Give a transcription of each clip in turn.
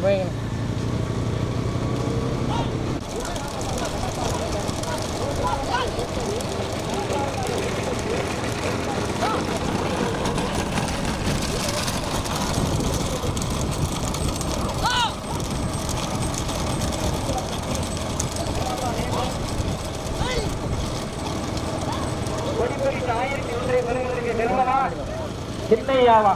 போய்ங்க சின்னையாவா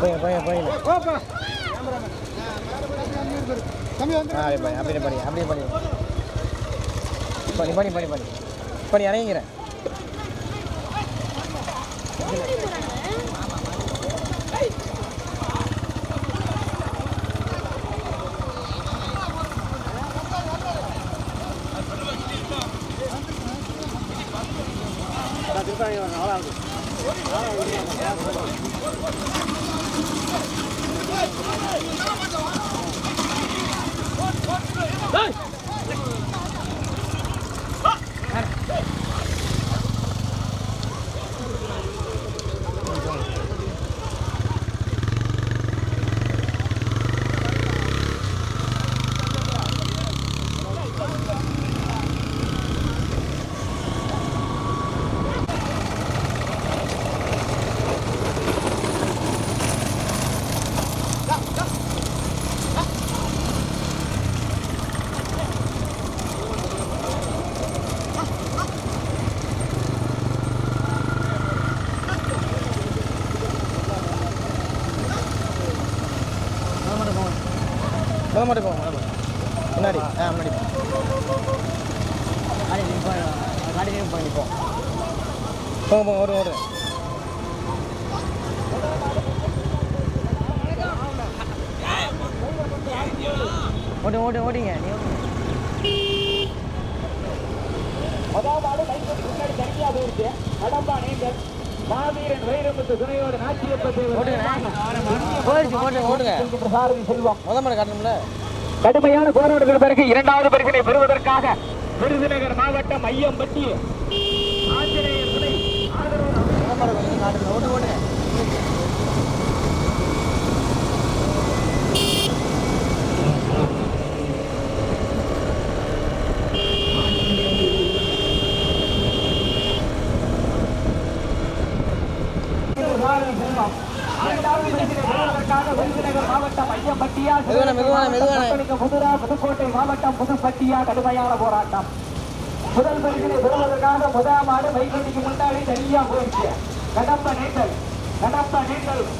போய் அப்படி இறங்கிறேன். மாட்டே போங்க முன்னாடி முன்னாடி காடி பண்ணிப்போம் போங்க போங்க ஓடு ஓடு ஓடு ஓடு ஓடிங்க நீ முதலாவது கைப்பற்றி முன்னாடி தனியா போயிடுச்சு கடம்பா நீங்கள் மாவீரன் வைரமுத்து துணையோடு நாச்சியப்பட்டு ஓடுங்க சாரதி செல்வம் முதல் காட்டணும்ல கடுமையான போராட்டத்திற்கு பிறகு இரண்டாவது பரிசினை பெறுவதற்காக விருதுநகர் மாவட்டம் ஐயம்பட்டி ஆஞ்சநேயர் துணை ஓடு ஓடுங்க புதுக்கோட்டை மாவட்டம் புதுப்பட்டியா கடுமையான போராட்டம் முதல் பரிசினை பெறுவதற்காக முதல் ஆடு வைகண்டிக்கு முன்னாடி தனியா போயிடுச்சு கடம்ப நீண்டல்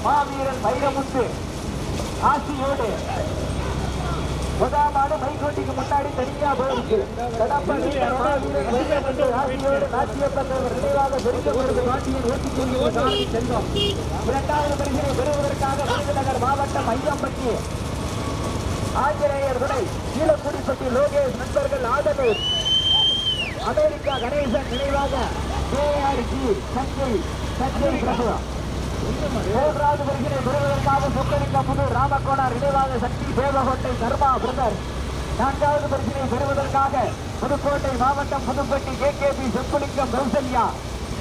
மாவீரன் வைரமுத்து ஆசியோடு முதல் ஆடு வைகண்டிக்கு முன்னாடி தனியா போயிடுச்சு கடம்ப நீண்டல் மாவீரன் வைரமுத்து ஆசியோடு நாச்சியப்பட்டவர் நினைவாக பெருக்கப்படுவது நாட்டியின் ஓட்டிச் செல்வம் இரண்டாவது பரிசினை பெறுவதற்காக விருதுநகர் மாவட்டம் ஐயம்பட்டி ஆஞ்சநேயர் துணை கீழக்குடிப்பட்டி லோகேஷ் நண்பர்கள் ஆதரவு அமெரிக்கா கணேசன் நினைவாக சஞ்சய் பிரபு மூன்றாவது பரிசினை பெறுவதற்காக சொக்கலிங்கம்புதூர் ராமகோனார் நினைவாக சக்தி தேவகோட்டை தர்மா பிரதர் நான்காவது பரிசினை பெறுவதற்காக புதுக்கோட்டை மாவட்டம் புதுப்பட்டி கேகேபி சொக்கலிங்கம் கௌசல்யா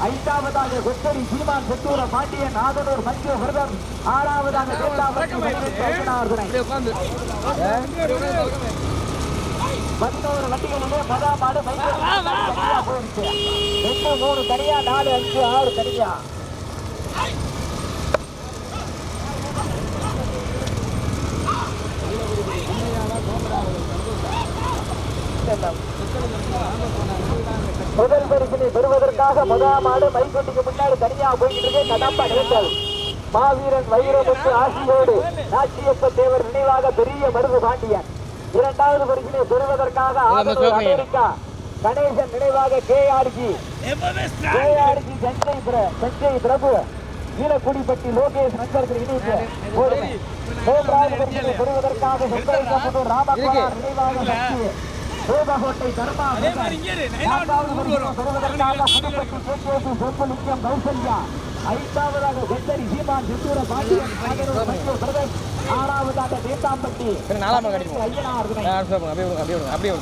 ஐந்தாவதாக கொத்தரி சீமான் செத்தூர பாண்டியன் ஆதனூர் மஞ்சு பிரதர் ஆறாவதாக தேட்டாபட்டி 11 வண்டிகளிலே பதாம் ஆடு போயிடுச்சு 2 3 தனியா 4 5 6 தனியா முதல் பரிசினை பெறுவதற்காக முதலாம் ஆடு மைக்கொட்டிக்கு முன்னாடி தனியா போய்கிட்டு கடம்பா நீண்டல் மாவீரன் வைரமுத்து ஆசியோடு நாச்சியப்ப தேவர் நினைவாக பெரிய மருது பாண்டியன் இரண்டாவது பரிசினை பெறுவதற்காக அமெரிக்கா கணேசன் நினைவாக கேஆர்ஜி சஞ்சய் பிரபு கீழக்குடிப்பட்டி லோகேஷ் நண்பர்கள் இணைப்பு மூன்றாவது பரிசினை பெறுவதற்காக ராமகுமார் நினைவாக சக்தி தேவகோட்டை தர்மா பெறுவதற்காக புதுப்பட்டி கேகேபி சொக்கலிங்கம் கௌசல்யா ஐந்தாவதாக வெத்தரி சீமான் சித்தூர பாண்டியன் பிரதர் ஆறாவதாக தேத்தாம்பட்டி அப்படியே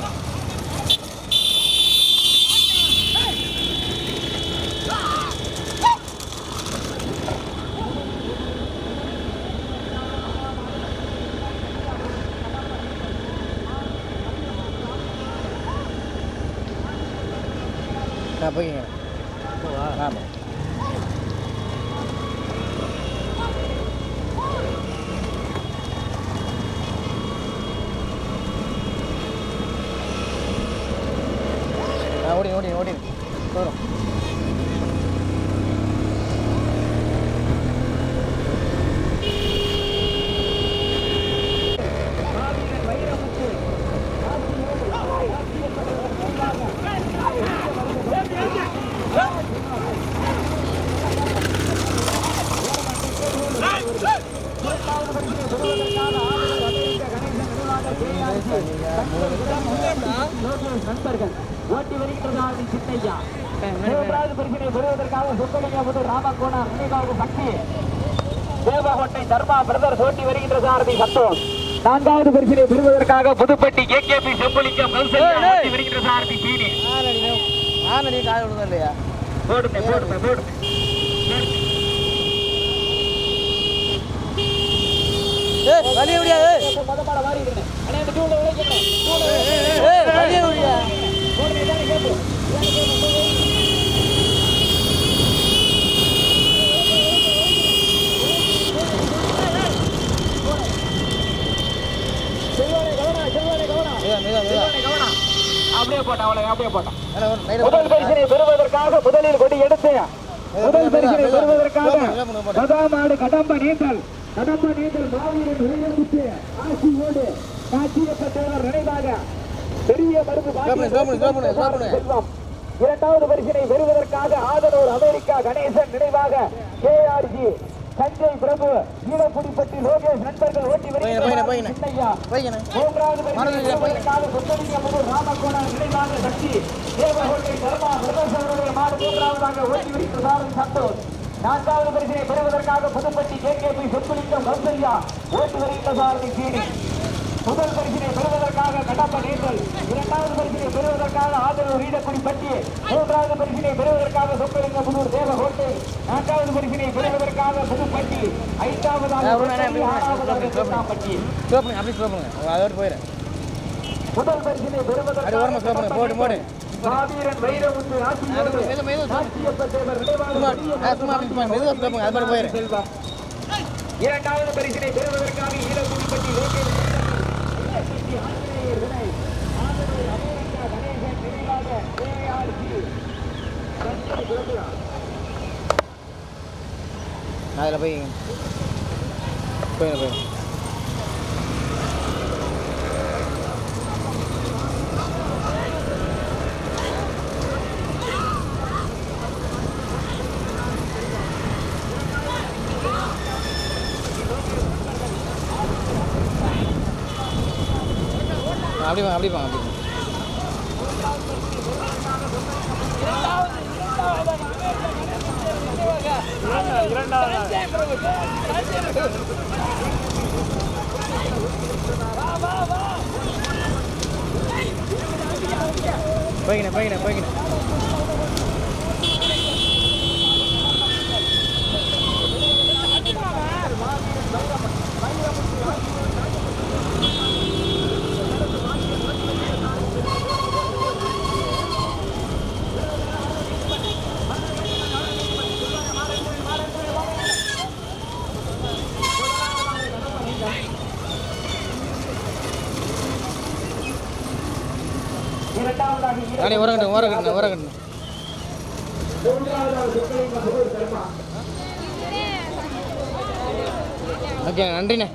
போய்ங்க ஆமாம் ஓடி ஓடி ஓடி வரும் நண்பர்கள் ஓட்டி வருகின்றதாக சின்னையா மூன்றாவது பரிசினை பெறுவதற்காக சொக்கலிங்கம்புதூர் ராமகோனார் நினைவாக சக்தி தேவகோட்டை தர்மா பிரதர்ஸ் ஓட்டி வருகின்ற சாரதி சந்தோஷ் நான்காவது பரிசினை பெறுவதற்காக புதுப்பட்டி கேகேபி சொக்கலிங்கம் கௌசல்யா ஓட்டி வருகின்ற சாரதி பீனி காய விடுதா இல்லையா போடுமே போடுமே போடுமே வலிய முடியாது மொதமாட வாரி இருக்கேன் அண்ணா இந்த டூல உழைக்கிறேன் வலிய முடியா போடுமே தானே கேப்பு அப்படியே போட்டான் அவளை அப்படியே போட்டான் முதல் பரிசினை பெறுவதற்காக முதலில் கொடி எடுத்து முதல் பரிசினை பெறுவதற்காக முதல் மாடு கடம்ப நீண்டல் கடப்ப நீங்கள் மாவீரன் வீரமுத்து ஆசியோடு காட்சியப்ப தேவர் நினைவாக பெரிய மருந்து செல்வம் இரண்டாவது பரிசினை பெறுவதற்காக ஆதனூர் அமெரிக்கா கணேசன் நினைவாக KRG சஞ்சய் பிரபு ஈழக்குடிப்பட்டி லோகேஷ் நண்பர்கள் ஓட்டி வருகிறார். மூன்றாவது பரிசினை பெறுவதற்காக ராமகோணம் நினைவாக சக்தி தேவகோட்டை தர்மா பிரதேசனுடைய மாடு மூன்றாவதாக ஓட்டி வருகிறார் சந்தோஷ். நான்காவது பரிசினை பெறுவதற்காக புதுப்பட்டி KKP சொத்துலிங்கம் கௌசல்யா ஓட்டி வருகிறார் சீனி. முதல் பரிசினை பெறுவதற்காக கடப்ப நேசல், இரண்டாவது பரிசினை பெறுவதற்காக ஆதரவு ஈழக்குடிப்பட்டி, மூன்றாவது பரிசினை பெறுவதற்காக சொக்கலிங்கபுதூர் தேவகோட்டை, நான்காவது பரிசினை பெறுவதற்காக புதுப்பட்டி, ஐந்தாவதாக பட்டி. முதல் பரிசினை பெறுவதற்காக மாவீரன் வைரமுத்து ஆட்சியப்ப தேவர் செல்வம். இரண்டாவது பரிசினை பெறுவதற்காக ஈழக்குடிப்பட்டி லோகேஷ் அதில் போய் அப்படி போய்கின ஓரகட்டணும். ஓகே, நன்றிண்ணே.